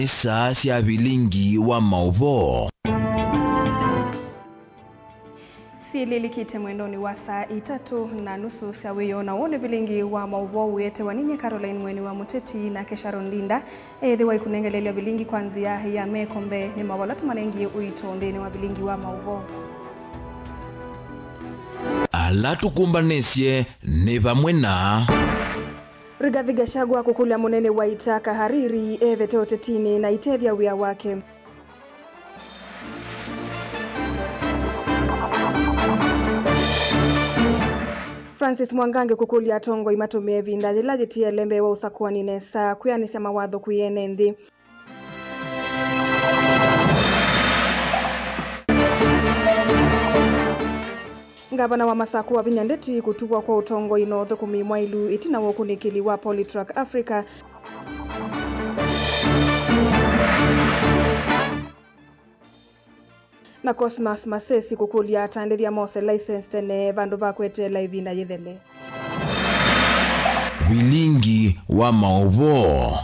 nisa cia bilingi wa mauvo. Lilikite mwendoni wa saa 3:30 cia wiyo na wone bilingi wa mauvo wete waninye Caroline Mweni wa Muteti na Kesharo Ndinda thiwa ikunengelelea bilingi kwanzia ya mekombe ni mawalatu manengi uito ndeni wa bilingi wa mauvo. Alatu kumbanesie ni vamwe na Rigathi Gachagua kukulia munene wa Itaka Hariri evete otetini na itethia wia wake. Francis Mwangange kukulia tongo imatumie vinda thilajitia lembe wa usakuani nesa kuyanisya mawatho kuyene nthi. Gavana wa Masaku wa Vinyandeti kutukwa kwa utongo inotho kumimwa ilu itina wokunikili wa Polytrack Africa. Na Cosmas Masesi kukulia atandithia mose license tene vandu vakwetela ivinda yethele. bilingi wa mauvo.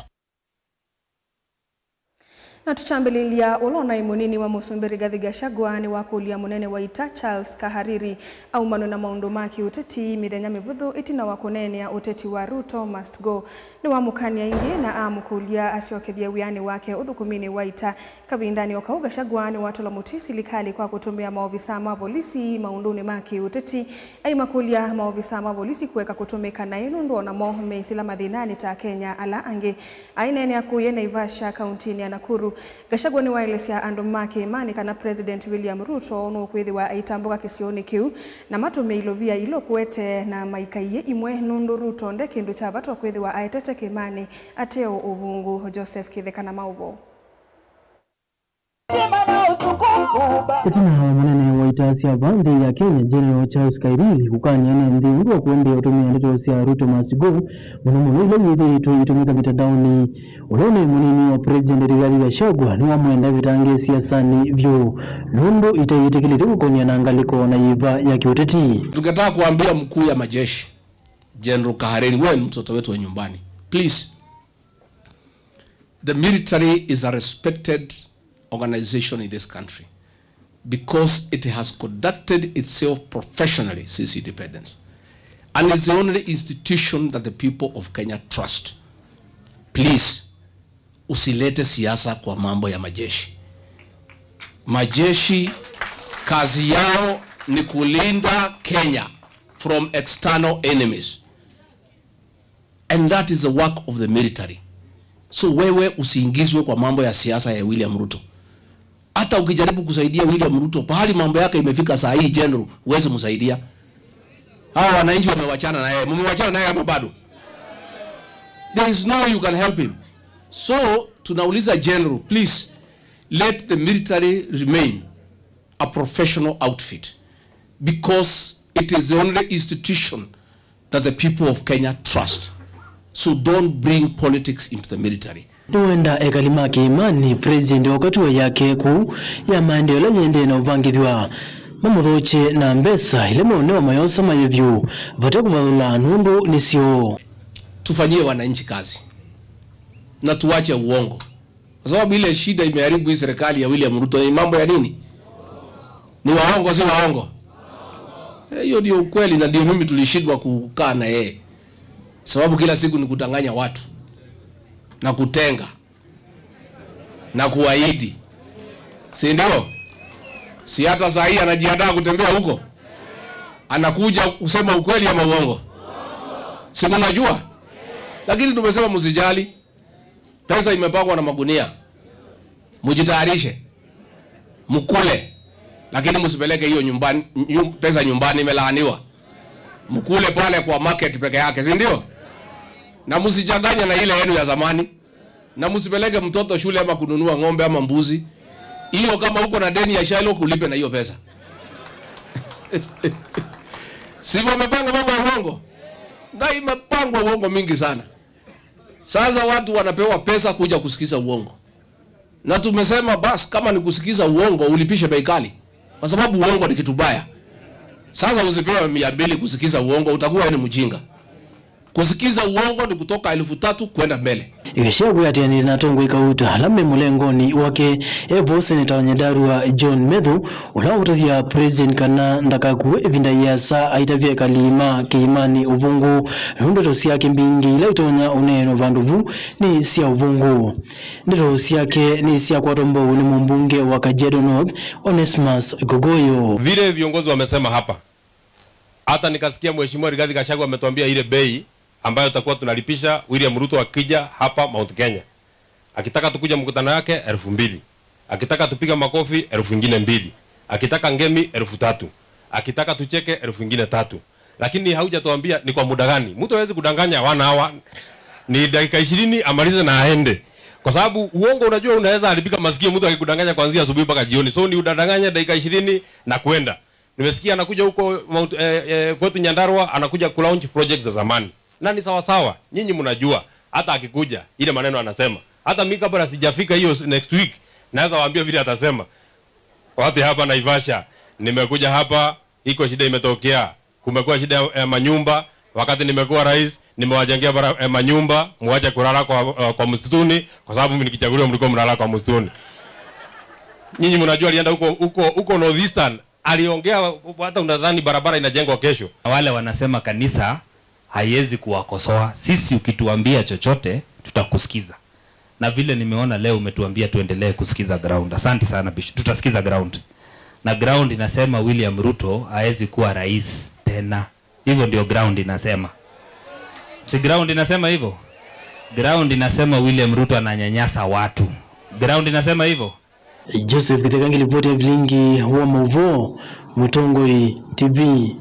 Na tuchambililia ulona imunini wa Musumbi Rigathi Gachagua ni wakulia munene wa Ita Charles Kahariri au mano na maundu maki uteti mithenya mivuthu itina wakunenea uteti wa Ruto must go ni wamukania ingi na amukulia asiokethia wiani wake uthukumini wa Ita kavindani okau Gachagua ni watola mutisi likali kwa kutumia maofisa mavolisi maunduni maki uteti ai makulia maofisa mavolisi kuweka kutumika na inundu na mo meisila madhinani ta Kenya ala ange ainene akuye Naivasha kauntini ya Nakuru. Gachagua ni waelesia andu make imani kana President William Ruto no kwithiwa aitambuka kisioni kiu na matume ilovia ilo kwete na maikaiye imwe nundu Ruto nde kindu cha vatu kwithiwa aitete kimani ateo uvungu. Joseph Kitheka na mauvo. Itina munene wa Ita cia bandi ya Kenya General Charles Kairili kukanyana ndi urwa kuende utumia ndeto cia Ruto must go muno ile yithe itumika mitandaoni. Ulone munene wa President Rigathi Gachagua ni wamwenda vitange siasani vyo nundu itayitikilite kukonya na ngaliko na yiva ya kiuteti. Tungetaka kuambia mkuu ya majeshi General Kahariri, wewe mtoto wetu wa nyumbani, please, the military is a respected organization in this country because it has conducted itself professionally since independence, and it's the only institution that the people of Kenya trust. Please, usilete siasa kwa mambo ya majeshi. Majeshi kazi yao ni kulinda Kenya from external enemies, and that is the work of the military. So wewe usiingizwe kwa mambo ya siasa ya William Ruto. Hata ukijaribu kusaidia William Ruto pahali mambo yake imefika saa hii general, uweze msaidia. Hawa wananchi wamewachana na yeye. Mmewachana na yeye ama bado? There is no way you can help him. So tunauliza general, please let the military remain a professional outfit because it is the only institution that the people of Kenya trust. So don't bring politics into the military. Tuenda ekalimaki imani president wakati yake ku ya maendeleo nyende na uvangithwa mamuthoche na mbesa ile mone wa mayosa mayevyu vate kuvathula nundu nisio. Tufanyie wananchi kazi na tuache uongo, kwa sababu ile shida imeharibu hii serikali ya William Ruto. Ni mambo ya nini? Ni waongo, si waongo? Hiyo ndio ukweli, na ndio mimi tulishindwa kukaa na yeye, sababu kila siku ni kudanganya watu na kutenga na kuahidi, si ndio? Si hata saa hii anajiandaa kutembea huko, anakuja kusema ukweli ama uongo? Si mnajua? Lakini tumesema msijali, pesa imepangwa na magunia, mjitayarishe mkule, lakini msipeleke hiyo nyumbani, pesa nyumbani imelaaniwa. Mkule pale kwa market peke yake, si ndio? Na msichanganye na ile yenu ya zamani, na msipeleke mtoto shule ama kununua ng'ombe ama mbuzi. Hiyo kama uko na deni ya Shylock ulipe na hiyo pesa. Sivyo wamepanga mambo ya uongo? Na imepangwa uongo mingi sana. Sasa watu wanapewa pesa kuja kusikiza uongo. Na tumesema basi kama ni kusikiza uongo ulipishe bei kali, kwa sababu uongo ni kitu baya. Sasa usipewe 200 kusikiza uongo, utakuwa ni mjinga. Kusikiza uongo ni kutoka 3000 kwenda mbele. Gachagua atiani na tongo ikauta lame mulengoni wake evo Senator wa Nyandarua John Methu ula utavia President kana ndakaku evinda yasa aitavia kalima kiimani uvungu ndoto siake mbingi ila itonya uneno vanduvu ni sia uvungu ndoto siake ni sia kwa tombo ni mbunge wa Kajiado North Onesmus Gogoyo. Vile viongozi wamesema hapa, hata nikasikia Mheshimiwa Rigathi Gachagua ametuambia ile bei ambayo tutakuwa tunalipisha William Ruto akija hapa Mount Kenya. Akitaka tukuja mkutano yake 2,000. Akitaka tupiga makofi 2,000. Akitaka ngemi 3,000. Akitaka tucheke 3,000. Lakini haujatuambia ni kwa muda gani. Mtu hawezi kudanganya 1 hour. Ni dakika 20 amalize na aende. Kwa sababu uongo unajua unaweza haribika masikio mtu akikudanganya kuanzia asubuhi mpaka jioni. So ni udanganya dakika 20 na kwenda. Nimesikia anakuja huko kwetu Nyandarua anakuja ku launch project za zamani. Na ni sawa sawa. Nyinyi mnajua hata akikuja ile maneno anasema. Hata mimi kabla sijafika hiyo next week naweza waambia vile atasema. Watu hapa Naivasha nimekuja hapa iko shida imetokea. Kumekuwa shida ya manyumba wakati nimekuwa rais nimewajengea manyumba muache kulala kwa msituni kwa sababu mimi nikichaguliwa mlikuwa mnalala kwa msituni. Nyinyi mnajua alienda huko Northeastern aliongea hata unadhani barabara inajengwa kesho. Wale wanasema kanisa haiwezi kuwakosoa. Sisi ukituambia chochote tutakusikiza. Na vile nimeona leo umetuambia tuendelee kusikiza ground. Asante sana Bishop. Tutasikiza ground. Na ground inasema William Ruto hawezi kuwa rais tena. Hivyo ndio ground inasema. Si ground inasema hivyo? Ground inasema William Ruto ananyanyasa watu. Ground inasema hivyo? Joseph Kitegangi ripoti ya Vilingi wa Mauvo Mutongoi TV.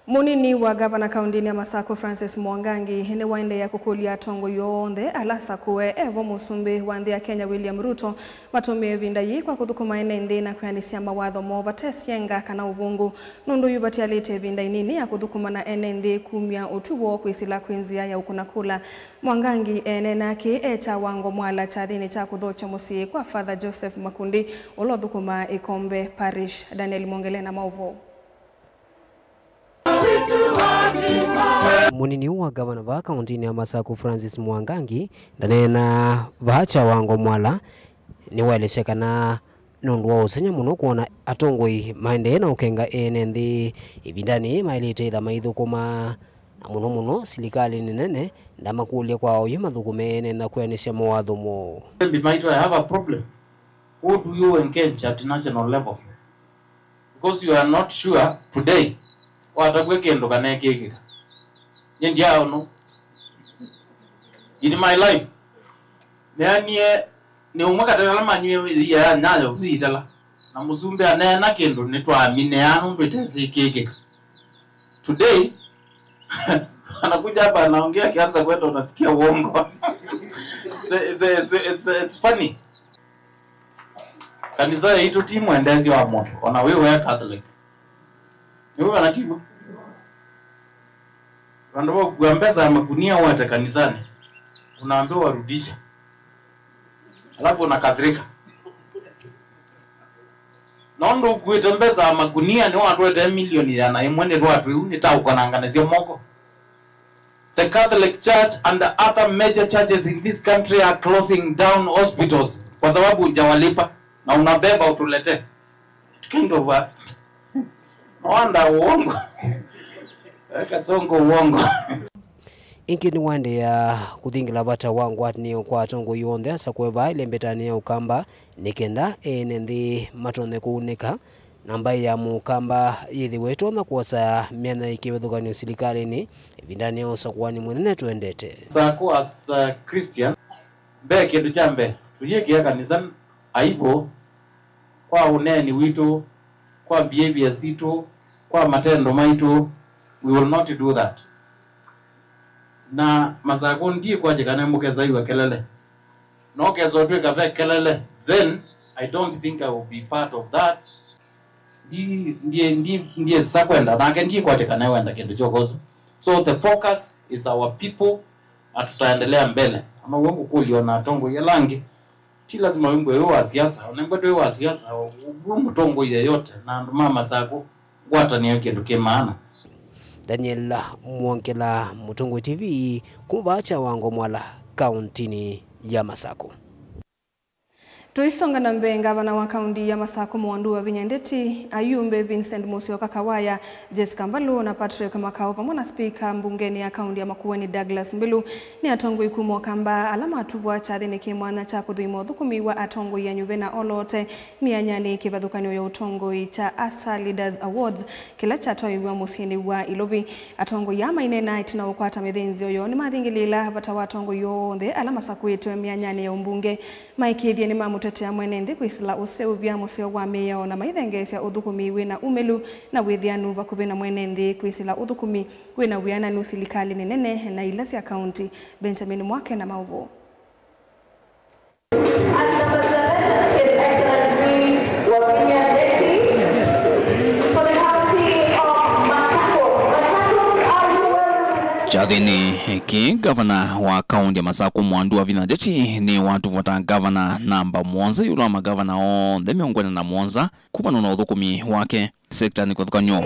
Munini wa gavana kaundini ya Masako Francis Mwangangi ni waende ya kukulia tongo yonde alasa kuwe evo musumbi wande ya Kenya William Ruto matumie vinda yi kwa kuthukuma ene na kuyanisia mawadho mova tesienga kana uvungu nundu yubati alite vinda inini ya kuthukuma na ene kumia utuwo kuisila kuinzia ya ukunakula. Mwangangi ene naki echa wango mwala chadhini cha kudhocha musi kwa Father Joseph Makundi ulothukuma Ikombe Parish. Daniel Mongele na Mauvo. Munini wa gavana wa kaunti ya Masako Francis Mwangangi ndanena vacha wango mwala ni waeleshekana nondu wa usenya muno kuona atongoi maende na ukenga enendi ibindani mailite itha maithukuma na muno serikali nene ndamakulia kwa oyo mathukume na kuyanisha mawatho mo. I have a problem. What do you engage at national level? Because you are not sure today watakwe kendo kana kekeka ndia ono in my life nanie ne umaka tala manywe ya nyayo kuitala na musumbe anena kendo nitwamine anu ndweteze kekeka today anakuja hapa anaongea kianza kwenda unasikia uongo. It's funny. Kanisa yetu timu endezi wa moto ona wewe Catholic wewe wanatibu. Wandoa kuambeza magunia wote kanisani. Unaambiwa warudisha. Alafu unakasirika. Nondo kuitembeza magunia ni watu 10 milioni yana imwene watu unita ukananganizia moko. The Catholic Church and the other major churches in this country are closing down hospitals kwa sababu hujawalipa na unabeba utulete. Kind of wanda uongo. Kasongo uongo. Inki ni wande ya kuthingila bata wangu atni kwa tongo yonde asa kweba ile mbetani ya ukamba nikenda enendi matone kuunika namba ya mukamba yithi wetu na kuosa miana ikibethugani serikali ni vindani ya usakuani mwenene tuendete. Sako as Christian be kindu chambe tuhiye kanisa aibo kwa uneni witu kwa behavior zitu kwa matendo maitu. We will not do that. Na Masako ndiye kwa jikana mukeza iwa kelele. No kezo tuwe kape kelele. Then I don't think I will be part of that. Ndiye sakwenda. Na ndiye kwa jikana iwa enda kendo chokozo. So the focus is our people. Atutaendelea mbele. Ama wangu kuliona tongo yelangi. Ti lazima wimbo wa siasa. Unengwe wa siasa. Wimbo tongo yeyote. Na nduma Masako. Wata ni yake nduke maana. Daniel Mwankela, Mutongwe TV, kuvacha wango mwala kauntini ya Masako. Tuisonga na mbele. Gavana wa kaunti ya Masako Mwandu wa Vinyandeti Ayumbe Vincent Musyoka Kawaya, Jessica Mbalu na Patrick Makao pamoja na spika mbungeni ya kaunti ya Makueni Douglas Mbilu ni atongo ikumo kamba alama atuvwa chathini kimwana cha kuthuimo thukumi wa atongo ya Nyuvena Olote mianyani kivadhukanio ya utongo cha Asa Leaders Awards kila chatoiwa musini wa Ilovi atongo ya mainena itina ukwata methinzi oyo ni mathingilila vata wa atongo yonthe alama sakuitwe mianyani ya umbunge maikithie ni tetea mwenende kwisila useuvya museo wa meyo na maithengesya uthukumi wina umelu na withianu vakuvi na mwenende kwisila uthukumi wina wiana ni usilikali nene na ila cia kaunti. Benjamin Mwake na mauvo. Chathini hiki gavana wa kaunti ya Masako Mwandu wa Vinyandeti ni watu vota gavana namba Mwanza yula magavana o the miongoni na Mwanza kumano na uthukumi wake sekta ni kuthukanyo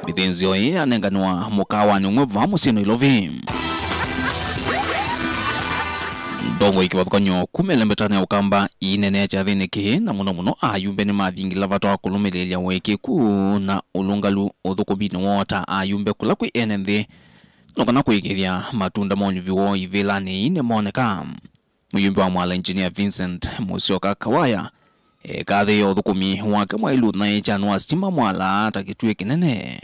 mithinzi oi anenganwa mukawa ni umwe va musino Ilovi ndongo ikivuthukanyo kumelembetana ya ukamba inene chathini ki na muno Ayumbe ni mathingila vata kulumilia wekiku na ulungalu uthukumi ni wota Ayumbe kula kwi enenthi nokana kuikithia matunda monyuviwo ivilani ine moneka. Muyumbe wa mwala engineer Vincent Musyoka Kawaya kathi ya uthukumi wake mwailu na echanu wa stima mwala takitue kinene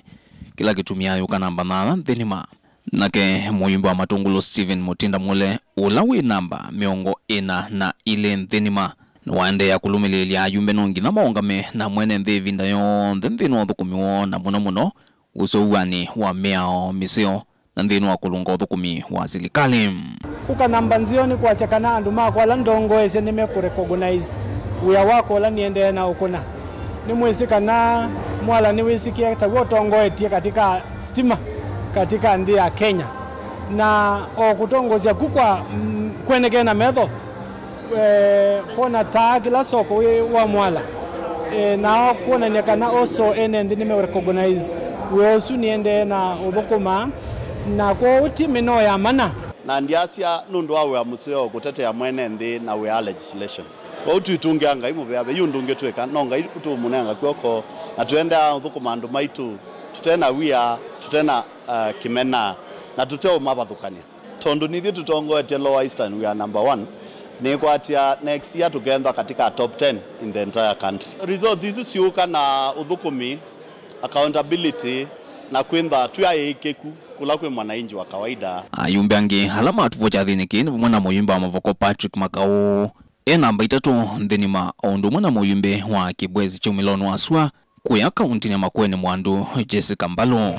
kila kitumia yuka namba nana nthinima nake muyumbe wa Matungulo Steven Mutinda Mule ulawi namba miongo ina na ile nthinima nwande ya kulumilia Ayumbe nongi na maongame na mwene nthi vinda yonthe nthini wa uthukumi wo na muno usouwani wa meao miseo na nthini wa kulunga uthukumi wa silikali kuka namba nzioni kwa sekana andu mako la ndongo ese nime kurecognize uya wako la niende na ukuna ni mwesikana mwala ni wisikia tawo tongoetie katika stima katika ndi ya Kenya na okutongozya kukwa kweneke na metho kona taa kila soko wa mwala na kuona nekana also ene ndi nime recognize weosu niende na uthukuma na kwa utimino ya mana na ndiasia nundu awe amuseo kutetea mwene nthi na we legislation kwa utuitungianga imubeabe yundunge tweka nonga utumunenga kwoko na tuenda uthukuma andu maitu tutena wia tutena kimena na tuteo mabathukania tondu nithi tutongoete Lower Eastern we are number 1 ni kwatia next year together katika top 10 in the entire country. Results hizi siuka na uthukumi accountability na kwenda tuyaikeku kula kwe mwananchi wa kawaida. Ayumbe angi halama atuvo chathini ki ni mwana muyumbe wa Mavoko Patrick Makao namba 3 nthinima ondu mwana muyumbe wa Kibwezi Chumiloni waswa kuya kaunti ya Makueni Mwandu Jessica Mbalu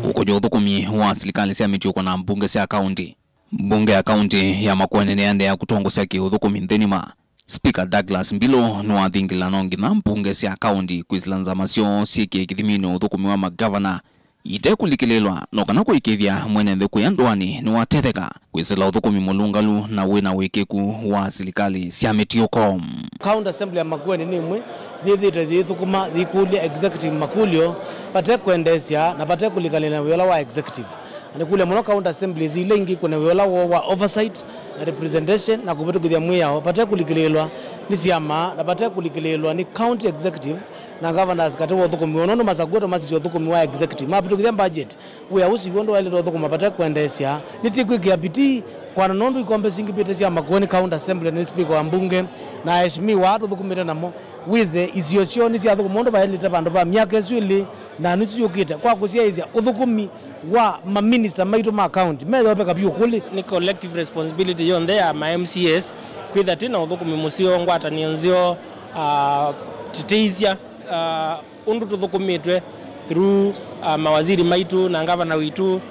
ukojo uthukumi wa silikali cia mituko na mbunge cia kaunti. Mbunge ya kaunti ya Makueni ni ande ya kutongosia ki uthukumi nthinima Speaker Douglas Mbilu ni wathingila nongi na mbunge cia kaunti kwislanza masio sieki kithimini uthukumi wa magavana ite kulikililwa nokana kuikithia mwene nthi kuya ndwani ni watetheka kwisila uthukumi mulungalu na wina wikiku wa silikali cia mitioko. County Assembly ya Makueni ni mwe thithite thukuma thikulia executive makulio pate kuendesya na pate kulikalina wiola wa executive ani kule muno County Assembly zile ingi kuna wiola wa oversight na representation na kubitukithia mwiyao pate kulikililwa ni siama na pate kulikililwa ni county executive na governors katiwa uthukumi wono masagweto masisi uthukumi wa executive mabitukithia budget uya usi wondo wale uthukuma pate kuendesya nitikwikia biti kwa nondu ikombe singi pete cia Makueni County Assembly ni speaker wa mbunge na heshimiwa atuthukumire namo with the isio ni cia thukumi mondo baelite bandu ba miaka iswili na nituyukite kwa kucia izia uthukumi wa ma minister maitu ma county metho peka biu kuli ni collective responsibility yonthe ya ma MCS kwitha tina uthukumi musio ngwatani nzio titeizia undu tuthukumitwe through mawaziri maitu na gavana witu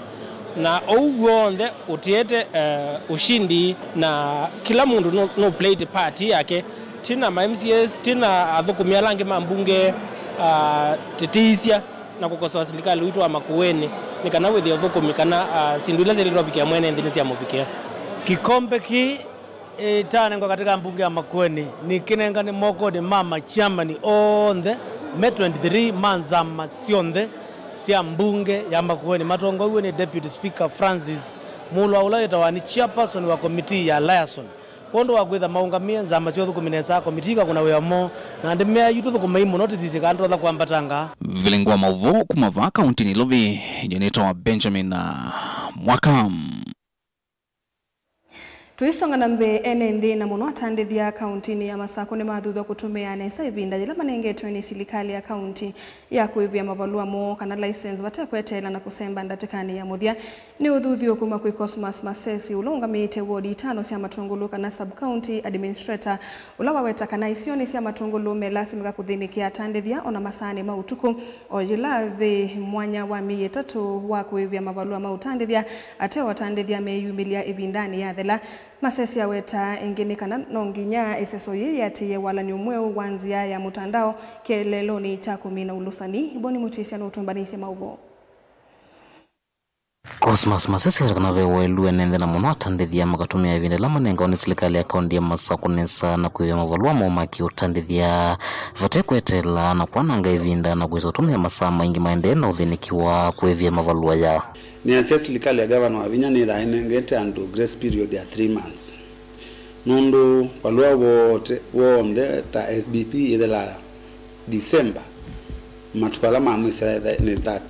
na ouwonthe utiete ushindi na kila mundu no played part yake tina ma MCS tina athukumi alangi mambunge titeizia na kukosoa serikali witu wa Makueni ni kana withia uthukumi kana sindula zile bikia mwene nthini cia mubikia kikombe ki tanengo katika mbunge ya Makueni ni kinenga ni moko de mama chama ni onthe me 23 manzama sionde sia mbunge yamba kuweni matongo uwe ni Deputy Speaker Francis Mulwa ulaita wani chairperson wa committee ya liaison kondo wagwetha maungamia nzama cio thukuminesa committee ka kuna wemo na ndimea yutu thukumaimu notices kanto tha kwambatanga vilengwa mauvo kumava kaunti ni Lovi yeneta wa Benjamin Mwakam. Tuisonga na mbe NND na muno atandithia kaunti ya Masako ni mathutha kutumia nesa ivinda jila manengetwe ni silikali ya kaunti ya kuivia mavalua mo kana license vatekwetela na kusemba ndatikani ya muthia ni uthuthio kuma kwi Cosmas Masesi ulungamite wodi 5 cia matungulu kana sub county administrator ulawa weta kana isioni cia matungulu melasimika kuthinikia atandithia ona masani mautuku oyilave mwanya wa 3 wa kuivia mavalua mautandithia ateo atandithia meyumilia ivindani ya thela Masesi aweta engine kana nonginya eseso yati ya wala ni umweo wanzia ya mutandao keleloni cha 10 na ulusani boni mutisia na utumbanisi mauvo. Cosmas Masesi kana vewe luwe nende na muno atandithia makatumia evinde lama nenga oni silikali ya kaundi ya Masako nesa na kuivya mavalua maumaki utandithia vatekwetela na kwananga evinda na kuizotumia masama ingi maende na uthinikiwa kuivya mavalua ya ni asia silikali ya governor Wavinya ni ngete andu grace period ya 3 months nundu walua wote ta SBP idela December matukala mamwisa ni 30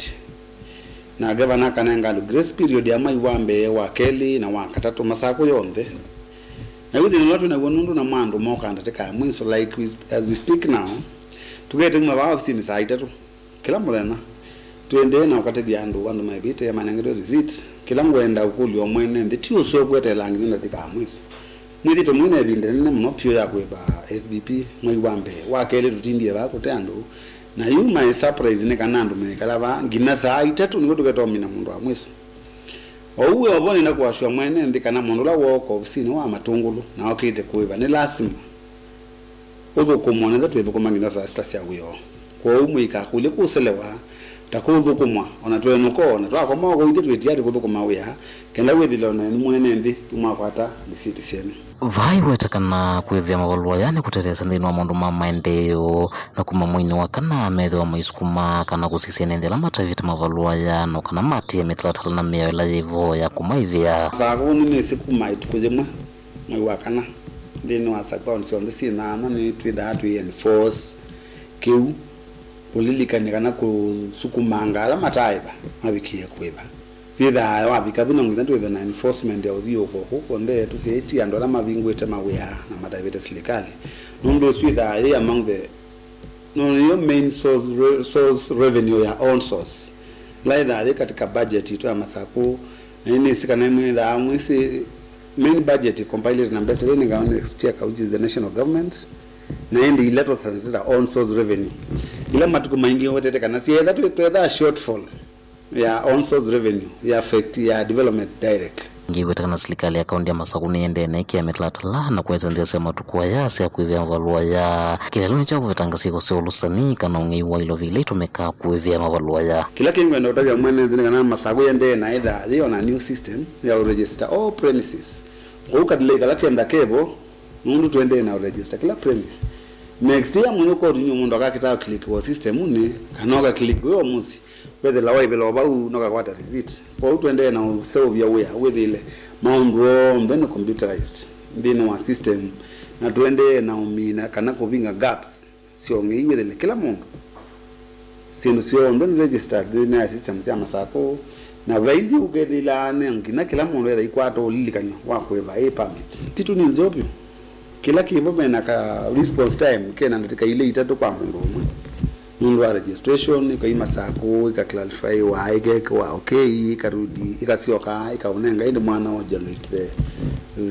na governor kanenga grace period ya maiwambe wa keli na wa katatu Masako yonde na within lot na nundu na mwandu moka andateka mwiso like as we speak now tugete mwa office ni saa 3 kila muthenya tuende na wakati diandu wandu maibite ya manangiro receipts kila ngwenda ukuli omwene nditio so kwetela ngina tika mwiso mwidi to mwene binde nene mno pyo ya kweba SBP mwiwambe wakele tutindie ba kutandu na you my surprise ne kanandu me kalaba ngina saa 3 niko tuketomina mundu wa mwiso ouwe obone na kuashwa mwene ndikana mundu la woko ofisini wa matungulu na okite kweba ni lasima uthukumwa na twethu kumangina saa 6 cia wiyo kwa umwika kule kuselewa takuthukumwa ona twenuko ona twakoma go ithitwe tiari kuthukuma wia kenda withilo na mwene ndi tumakwata lisiti ciene vai wetakana kuivya mavalua yani kuteresa ndino wa mundu ma maendeleo na kuma mwini wa kana metho wa maisukuma kana kusisia nendela matavita mavalua ya no kana mati ya metlatala na mea ila yivo ya kumaivya sago nini siku maitukujemwe mwi wa kana ndino wa sakwa onsionde sinana ni twida tu enforce kiu ulilikanyikana kusukumanga ala mataiba mabikie kweba thitha wabika bino ngitha twethe na enforcement ya uthio koko onde tusieti andola mabingwete mawea na madaibete silikali nundu switha ya among the your main source revenue ya own source laida katika budget itu ya Masako nini sikana mwe da mwisi main budget compiled na mbese ni gaone exchequer which is the national government na ndi let us consider own source revenue ila matuko maingi wote kana si that shortfall ya own source revenue ya affect ya development direct ngiwe takana silikali ya kaundi ya Masako niende na iki ya metlatala na kuweza ndia sema tukua ya siya kuivya mavalua ya kileloni cha kuvetanga siko se ulusani kana ungeiwa ilo vile tumeka kuivya mavalua ya kila kingu ndo utaja mwene kana Masako yende na either they on a new system ya register all premises kwa ukadileka lakenda kebo mundu tuende na register kila premise next year munyoko rinyo mundu akakita click wa system ni kanoga click yo musi whether lawa ibelo ba unoka kwata receipt kwa tuende na save ya with ile maundu then computerized then wa system na tuende na umina kana kuvinga gaps sio ngiwe ile kila mundu sio then registered na system ya Masako na vaidi ukedila ngina kila mundu ile ikwato ulilikanya wakweva permit titu ni nzopyo kila kibo mena ka response time kena ndatika ile itatu kwa mundu wa registration iko Masako ika clarify wa ige kwa okay ikarudi ikasioka ikaonenga inde mwana wa generate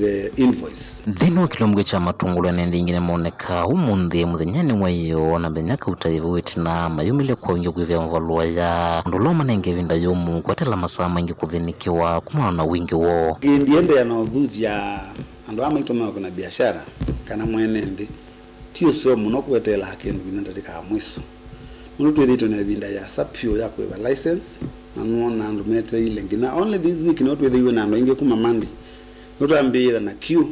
the invoice dhino kilomgwe cha matungulu nende ingine moneka umundi muthenyani mwayo na benyaka utaivu wetina mayumile kwa unyo kuivya mavalua ya nduloma nenge vinda yomu kwa tela masama ingi kuthinikiwa kumana na wingi wo ndiende ya na udhuthia ando ama itoma kuna biashara kana mwene ndi tio so muno kwetela hakenu binandatika mwiso mundu twithito na vinda ya sapio ya kwa license na nona ando mete ile ngina only this week not with you na ando inge kuma mandi nutambi na queue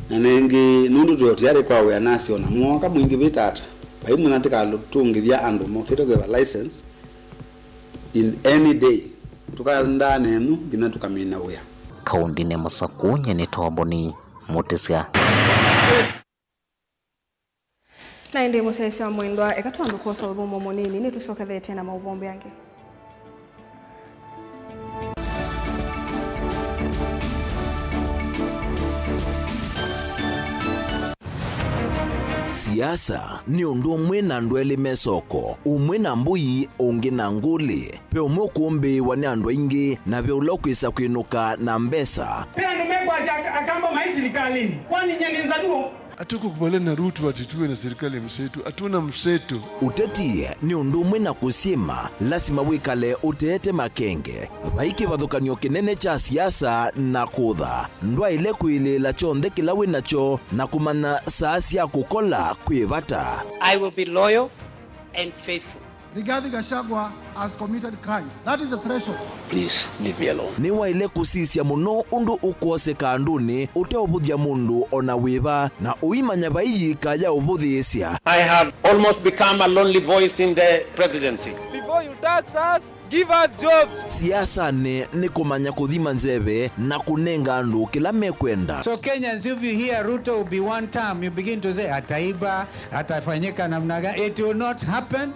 na nengi nundu toti yale kwa awareness ona mwoka mwingi bitata pai muna tika lutungithia andu mokite kwa license in any day tukanda nenu gina tukamina wea kaundi ne Masaku nyene toboni Mutisia na ndi musesa mwendwa ekatwandu kosa urumo monini ni tushokethe tena mauvombe yange siasa ni undu umwe na andu eli mesoko umwe na mbui ungi na nguli pe umwe kumbi wani andu ingi na pe ulokwisa kwinuka na mbesa pe andu megwa akamba maisirikalini kwani nyeninza duo Atuko kubale na Ruto atituwe na serikali mseto, atuna mseto. Uteti ni undu umwe na kusima, lasima wikale uteete makenge. Vaiki vadhukanyo kinene cha siasa na kutha. Ndwa ile kuilila chonde kila winacho na kumana saasi ya kukola kuivata. I will be loyal and faithful. Rigathi Gachagua has committed crimes. That is the threshold. Please leave me alone. Ni wa ile kusisia muno undu ukose kanduni uteobuthia mundu ona wiva na uimanya vai kaya ubuthisia. I have almost become a lonely voice in the presidency. Before you tax us, give us jobs. Siasa ni kumanya kuthima nzeve na kunenga andu kila mekwenda. So Kenyans, if you hear Ruto will be one term, you begin to say ataiba, atafanyika namna gani. It will not happen.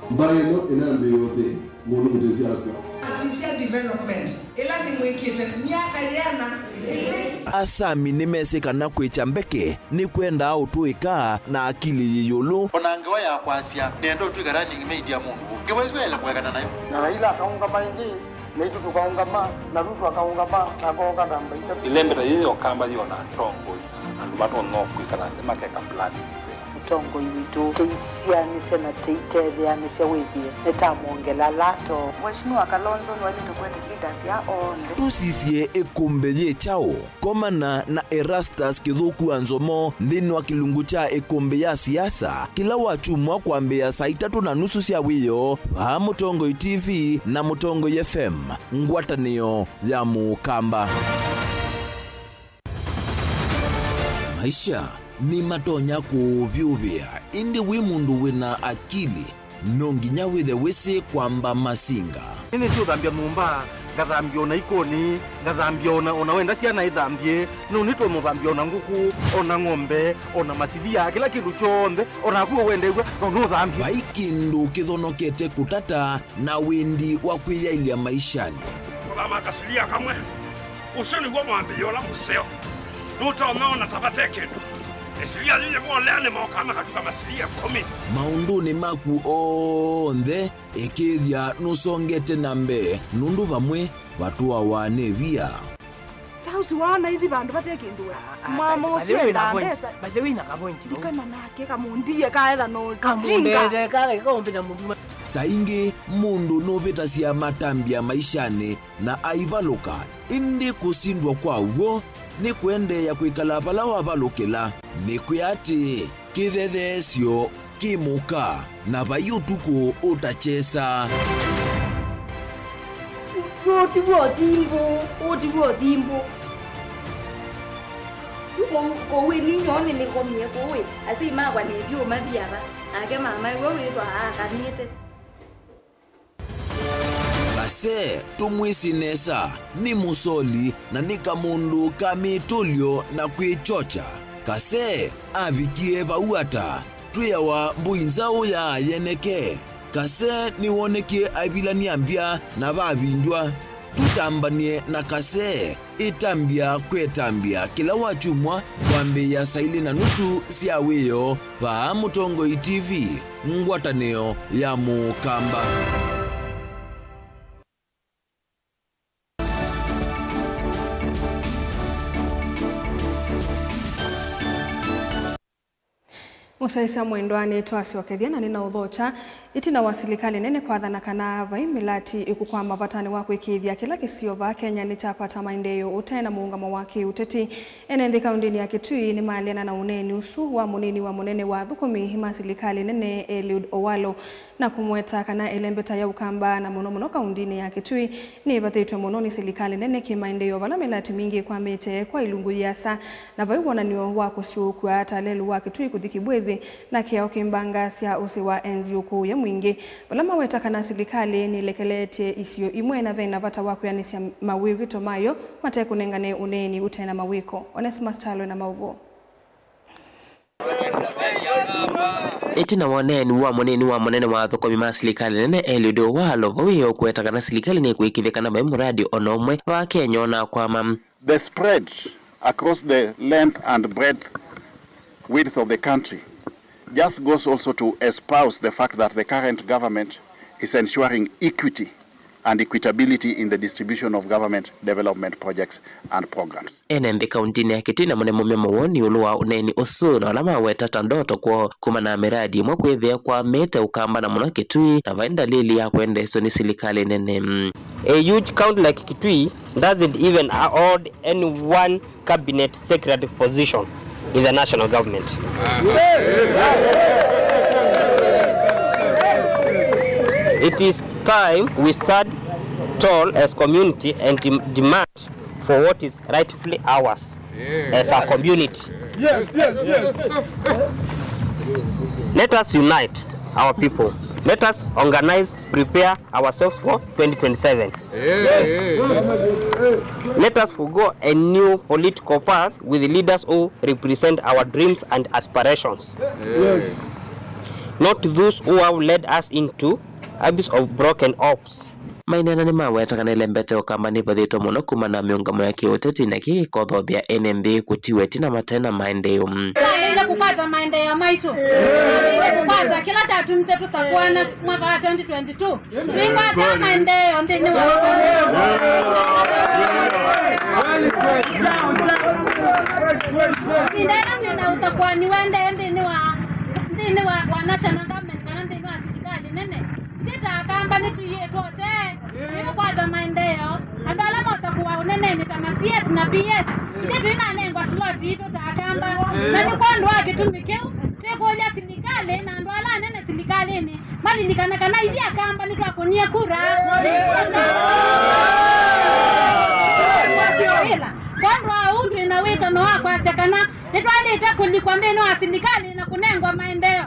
Sincere development. Ela ni mwekete miaka yana Asami nimeseka na kwecha mbeke ni kwenda autuika na akili yiyulu. Onangewa ya kwasia nendo tuigarani media mundu. Gewezwele kwegana nayo. Na Raila akaungama ingi, Naitu tukaungama, na Ruto akaungama, na konga namba ita. Ilembe hiyo kamba hiyo na tongo. Andu bato no kwikana makeka plan. Tongo iwitu teisia ni sena teitethia ni sewithie netamongela lato Mheshimiwa Kalonzo ni wale kwenda leaders ya onde tusisie ekumbe ye chao komana na Erastus Kithuku Anzomo ndini wa kilungu cha ekumbe ya siasa kila wachumwa kwambia saa 3:30 cia wiyo pa Mutongo TV na Mutongo FM ngwatanio ya Mukamba. Maisha ni matonya kuvyuvia indi wimundu wina akili nonginya withe wisi kwamba masinga ini sio thambia mumba ngathambia ona ikoni ngathambia ona wenda ciana ithambie no nitwe muthambia ona nguku ona ng'ombe ona masithia kila kindu chonthe ona kuo wendegwa no thambia vaikindu kithonokete kutata na windi wa kwiyailia maishani kama kasilia kamwe usoni gwa mwambio la museo nutaona tabateke esilia zile mwaleane maokama katika masilia 10 maunduni maku onthe ekithia nusongete nambe nundu vamwe vatua wanevia tausi wana hithi bandu batekindura mama usio na pesa badewina kapointi ikana nake kamundie kaela no kamundete kale kaombina mundu saingi mundu novita cia matambia maishani na aivaluka indi kusindwa kwa uo ni kwende ya kwikala pala wavalukila ni kuyati kithethesyo kimuka na vayutuku utachesa Otiwo timbo kowe ni nyone ni komie kowe ati magwa ni dio mabiaba ake mama wewe ndo akanite Base tumwisinesa ni musoli na nika mundu kamitulio na kwichocha kase abikie bauata tuyawa mbuinzao ya yeneke kase niwoneke abilani ambia na babindwa tutambanie na kase itambia kwetambia kila wachumwa kwambe ya saili na nusu siaweyo pa Mutongo TV ngwataneo ya Mukamba. Musaisa mwendwani twasi wakethiana nina uthocha itina wasilikali nene kwa thana kana vaimilati ikukwama vatani wa kwikithia kila kisio va Kenya ni chakwata maendeleo utena muungamo wake uteti ene kaundini ya Kitui ni maliana na uneni usu wa munene wa thukumi hima silikali nene Eliud Owalo na kumweta kana elembeta ya Ukamba na muno kaundini ya Kitui ni vathitwe muno ni silikali nene kimaendeleo vala milati mingi kwa mete kwa ilungu yasa na vaibona niyo wa kusiukua talelu wa Kitui kuthikibwezi withi na kiao kimbanga cia usi wa enzi ukuu ya mwingi balama wetakana serikali nilekelete isio imwe na vena vata wakuyanisia mawivi tomayo matekunengane uneni utena mawiko. Onesimus Chalo na mauvo. Itina waneni wa monene wa thoko ma serikali nene Elido wa lovo kuetakana serikali ni kuikithekana ba muradi onomwe wa Kenya na kwama the spread across the length and breadth width of the country just goes also to espouse the fact that the current government is ensuring equity and equitability in the distribution of government development projects and programs. Enende kaunti ni akitina mwanemo woni ulua uneni usuno alama wetata ndoto kwa kumana miradi mwa kwethea kwa mete ukamba na muna Kitui na vaenda lili ya kuende ni serikali nene. A huge county like Kitui doesn't even hold any one cabinet secretary position in the national government. It is time we stand tall as community and demand for what is rightfully ours as a community. Yes. Let us unite our people. Let us organize, prepare ourselves for 2027. Let us forgo a new political path with leaders who represent our dreams and aspirations. Not those who have led us into abyss of broken hopes. Mainana ni maweta lembete okamba ni vadhito mono kumana miungamo ya kioteti na kikodhodhia NMB kutiwe tina matena maendeleo. Ile kupata maendeleo maitu. Ile kupata kila tatu mtetu takuana mwaka wa 2022. Tulipata maendeleo ndini wa. Ndena mna utakwani wende ndini wa national government kana ndini wa serikali nene. Ndita kamba ni tuye tote. Hiyo kwa maendeleo. Andala mosa kuwa unene kama CS na PS. Ndito ina nengwa slot hito takamba. Na ni kwa ndo wake tumikeu. Teko ile serikali na ndo ala nene serikali ni. Mali nikana hivi akamba ni twakonia kura. Kwa utu inawita no wako asekana. Nitwale itakulikwa mbeno wa serikali na kunengwa maendeleo.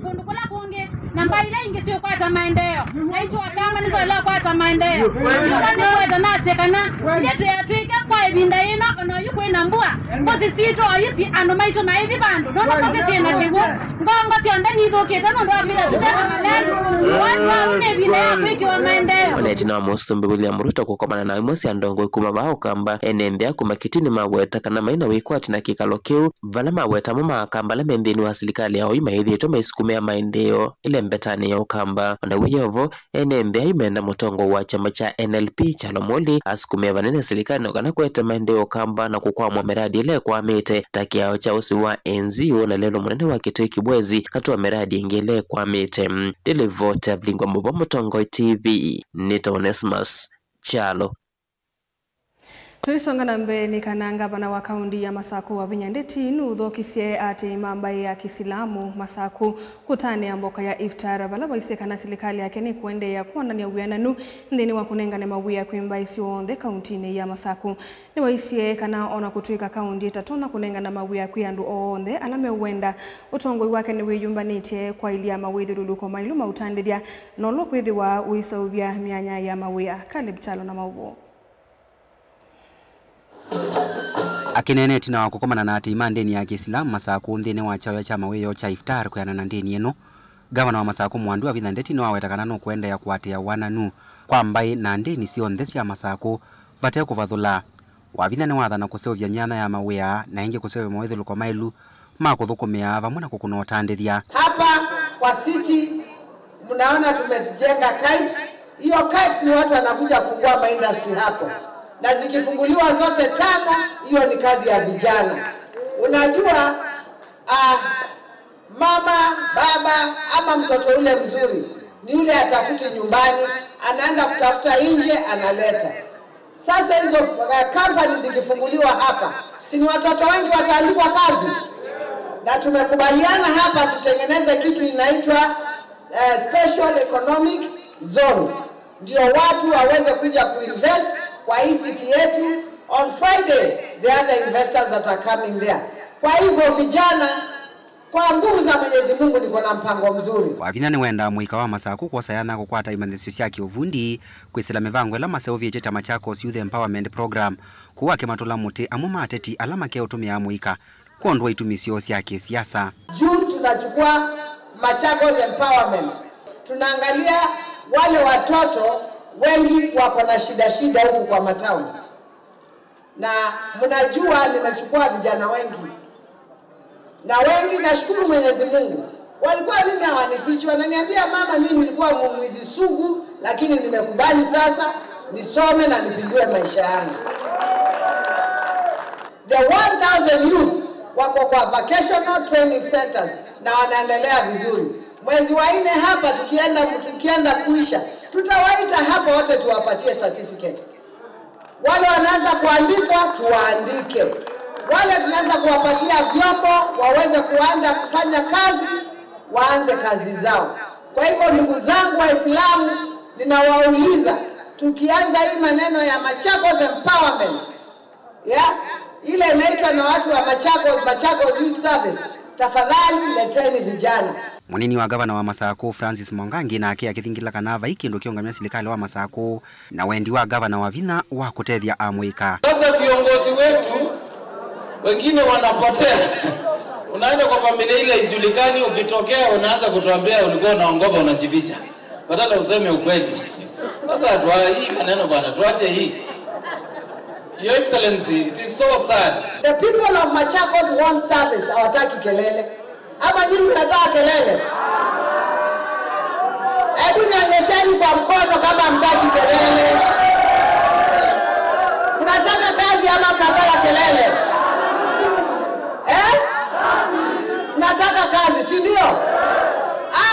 Kuna kula kuonge namba ile ingesio kwa maendeleo. Haitwa kama nitwala kwa maendeleo. Ndio kwenda nase kana yetu ya twika kwa ibinda ina ono yuko inambua. Mbozi sito ayisi ando maito maivi bando. Ndio kwa sisi na kigo. Ngongo si andani hizo ketano ndio bila tutana malali. Watu une binda kwiki wa maendeleo. Onetina wa Musumbi William Ruto kukomana na imosi andongo ikuma bao kamba enembea kumakitini maweta kana maina wikwati na kikalokeu vala maweta mama kamba la mendini wa serikali yao imaithi to maisukumea maendeleo ile mbetani ya ukamba na wiyovo enembea imeenda mutongo wa chama cha NLP Chalomoli asukumea vanene serikali na kana kweta maendeleo kamba na kukwamwa miradi ile kwa mete takiao cha usi wa enzio na lelo munene wa Kitui Kibwezi katua miradi ingele kwa mete delivote blingwa mbobo mutongo TV Nito Onesimus Chalo. Tuisonga na mbele kana gavana wa kaunti ya Masaku wa Vinyandeti nuthokisie ati mambai ya Kisilamu Masaku kutane ya mboka ya iftara vala waise kana serikali yake ni kuende ya kuandania uyananu ndini wa kunengane mawia kwimba isionthe kaunti ya Masaku ni waise kana ona kutuika kaunti tatona kunengana mawia kwiandu onthe alame uenda utongoi wake ni wiyumbanite kwa ilia mawithi luluko mailu mautandithia nolo kwithiwa uisauvya mianya ya mawia. Caleb Chalo na mauvo. Akineneti na wakukomana na ati imandeni ya Kiislamu Masaku nthini wa chao cha mawiyo cha iftar kuyana na ndeni eno gavana wa Masaku Mwandu wa Vinyandeti no awetakana no kwenda ya kuatia wananu kwa mbai na ndeni sionthe cia Masaku vate kuvathula wavina ni wathana kusevya nyana ya mawia na ingi kusevya mawithu luko mailu makuthukumia vamwe na kukunotandithia. Hapa kwa city mnaona tumejenga KIPS. Hiyo KIPS ni watu wanakuja fungua maindustry hapo. Na zikifunguliwa zote 5, hiyo ni kazi ya vijana. Unajua mama, baba ama mtoto ule mzuri ni ule atafuti nyumbani, anaenda kutafuta nje analeta. Sasa hizo company zikifunguliwa hapa, si ni watoto wengi wataandikwa kazi? Na tumekubaliana hapa tutengeneze kitu inaitwa special economic zone. Ndio watu waweze kuja kuinvest kwa hii city yetu. On Friday, the other investors that are coming there. Kwa hivyo vijana, Kwa nguvu za Mwenyezi Mungu niko na mpango mzuri. Wavinani wenda mwika wa masaku kwa sayana kukwata imanthesio cia kiuvundi kwisila mivango ila maseuvie cheta Machakos Youth Empowerment Program kuwake matula muti amu mateti alama kia utumia mwika kuondwa itumisio cia kisiasa. June tunachukua Machakos Empowerment. Tunaangalia wale watoto wengi wako na shida huku kwa matauni. Na mnajua nimechukua vijana wengi. Na wengi nashukuru Mwenyezi Mungu. Walikuwa mimi hawanifichi, wananiambia mama mimi nilikuwa mwizi sugu lakini nimekubali sasa nisome na nipindue maisha yangu. The 1000 youth wako kwa vocational training centers na wanaendelea vizuri. Mwezi wa 4 hapa tukienda kuisha, tutawaita hapa wote tuwapatie certificate. Wale wanaanza kuandikwa tuwaandike. Wale tunaweza kuwapatia vyombo waweze kuanza kufanya kazi, waanze kazi zao. Kwa hivyo ndugu zangu Waislamu, ninawauliza tukianza hii maneno ya Machakos Empowerment, ile inaitwa na watu wa Machakos Youth Service, tafadhali leteni vijana. Munini wa gavana wa Masaku Francis Mwangangi na akia kithingila kanava iki ndo kiongamia serikali wa Masaku na wendi wa gavana wa Vina wa kutethia amwika. Sasa viongozi wetu wengine wanapotea. Unaenda kwa familia ile ijulikani, ukitokea unaanza kutuambia ulikuwa unaongopa unajificha. Badala useme ukweli. Sasa hii maneno bwana tuache hii. Your Excellency, it is so sad. The people of Machakos want service, hawataki kelele. Ama nyinyi mnataka kelele? Hebu nionyesheni kwa mkono kama mtaki kelele. Mnataka kazi ama mnataka kelele? Mnataka kazi, si ndio?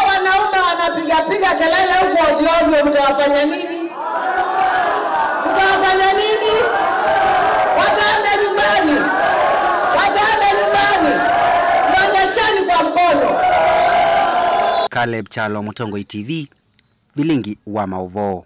Wanaume wanapiga kelele huko ovyo, mtawafanya nini? Mtawafanya nini? Wataenda nyumbani. Nionyesheni kwa mkono. Caleb Chalo, Mutongo TV, Bilingi wa Mauvoo.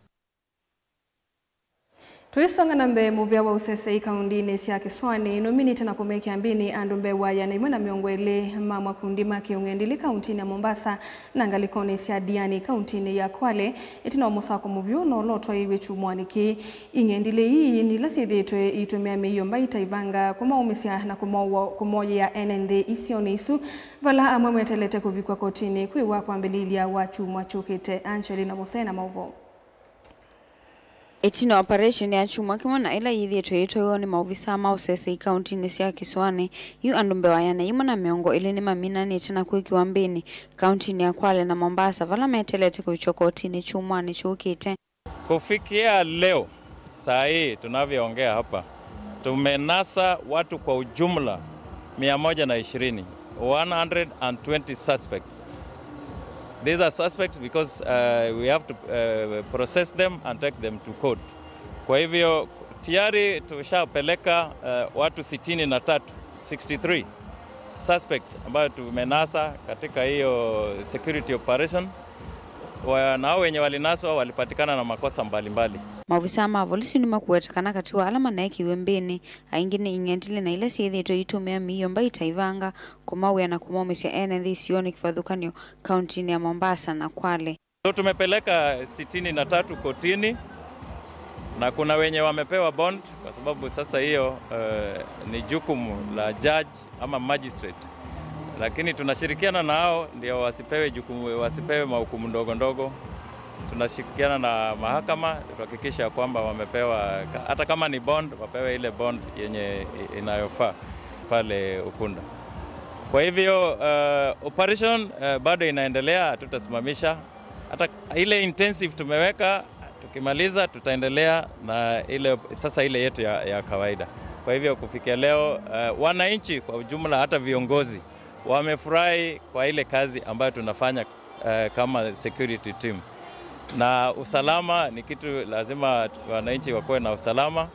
Tuisonga na mbe muvya wa usese ikaundini cia Kiswani nomini tena kumeki ambini andumbe wa ya naimwe na miongwele mama kundima kiungendili kauntini ya Mombasa na ngalikoni cia Diani kauntini ya Kwale itina musako muvyo no lotwa iwe chumwaniki ingendile hii ni lasithitwe itumia miyomba itaivanga kumaumisia na kumoja ya NND isioni isu vala amwemetelete kuvikwa kotini kwiwa kwa mbililia wa chumwa chukite. Angelina Mosena Mauvo. Itina operation ya chuma kimona ila yithitwe itoyo ni maofisa ma usese kauntini cia Kiswani yu andumbe wa yana imo na miongo ili ni mamina ni tena kuikiwa mbini kauntini ya Kwale na Mombasa vala metelete kuchokotini chuma ni chukite. Kufikia leo saa hii tunavyoongea hapa tumenasa watu kwa ujumla 120 120 suspects. These are suspects because we have to process them and take them to court. Kwa hivyo tayari tushapeleka watu 63 suspect ambao tumenasa katika hiyo security operation. Na wenye walinaswa walipatikana na makosa mbalimbali. Maofisa ma polisi ni makuetakana katiwa alama na ikiwe mbeni aingine ingentile na ile siethito itumia miyomba itaivanga kumawe na kumomisia NND isioni kifadhukanio kauntini ya Mombasa na Kwale. So tumepeleka 63 kotini na kuna wenye wamepewa bond kwa sababu sasa hiyo ni jukumu la judge ama magistrate. Lakini tunashirikiana nao ndio wasipewe mahukumu ndogo. Tunashirikiana na mahakama tuhakikisha kwamba wamepewa hata kama ni bond wapewe ile bond yenye inayofaa pale Ukunda. Kwa hivyo operation bado inaendelea, tutasimamisha. Hata ile intensive tumeweka, tukimaliza tutaendelea na ile yetu ya kawaida. Kwa hivyo kufikia leo wananchi kwa ujumla hata viongozi wamefurahi kwa ile kazi ambayo tunafanya kama security team. Na usalama ni kitu lazima wananchi wakuwe na usalama.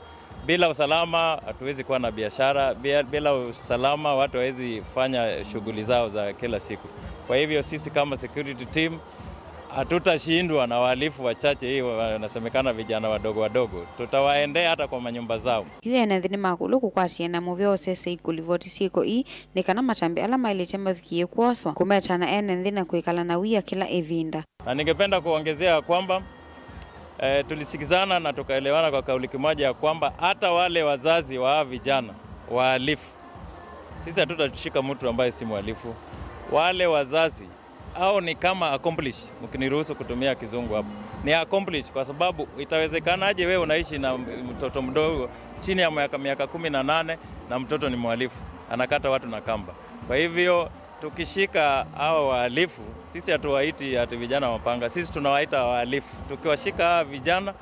Bila usalama hatuwezi kuwa na biashara, bila usalama watu hawezi fanya shughuli zao za kila siku. Kwa hivyo sisi kama security team hatutashindwa na wahalifu wachache hii wanasemekana vijana wadogo. Tutawaendea hata kwa manyumba zao. Hiyo anathini makulu kukwatia na movyo sese ikulivoti siko ni kana matambi alama ile chamba vikie kuoswa kumetana ene na kuikala na wia kila evinda. Na ningependa kuongezea kwamba tulisikizana na tukaelewana kwa kauli kimoja ya kwamba hata wale wazazi wa vijana wahalifu, sisi hatutashika mtu ambaye si mhalifu. Wale wazazi au ni kama accomplish, mkiniruhusu kutumia kizungu hapo, ni accomplish kwa sababu itawezekanaje wewe unaishi na mtoto mdogo chini ya miaka 18 na mtoto ni mhalifu anakata watu na kamba. Kwa hivyo tukishika hao wahalifu, sisi hatuwaiti ati vijana mapanga, sisi tunawaita wahalifu. Tukiwashika hawa vijana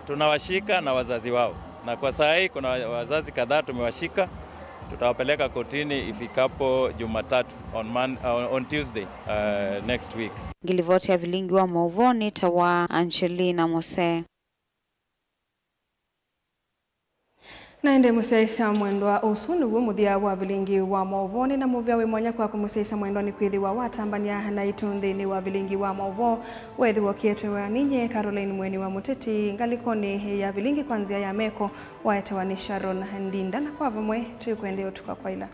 tunawashika na wazazi wao, na kwa saa hii kuna wazazi kadhaa tumewashika. Tutawapeleka kotini ifikapo Jumatatu on Tuesday next week. Ngilivoti ya vilingi wa Mauvoni tawa Angelina Mose. Naende museisa mwendwa usunu wo muthia wa vilingi wa Mauvoni na muvya we mwanya kwa kumuseisa mwendwa ni kwithi wa watambania na itundi ni wa vilingi wa Mauvo wethi wokietwe wa ninye Caroline Mweni wa Muteti ngalikoni ya vilingi kwanzia ya meko waetewa ni Sharon Ndinda na kwa vamwe tuikuendeo tukwa kwaila.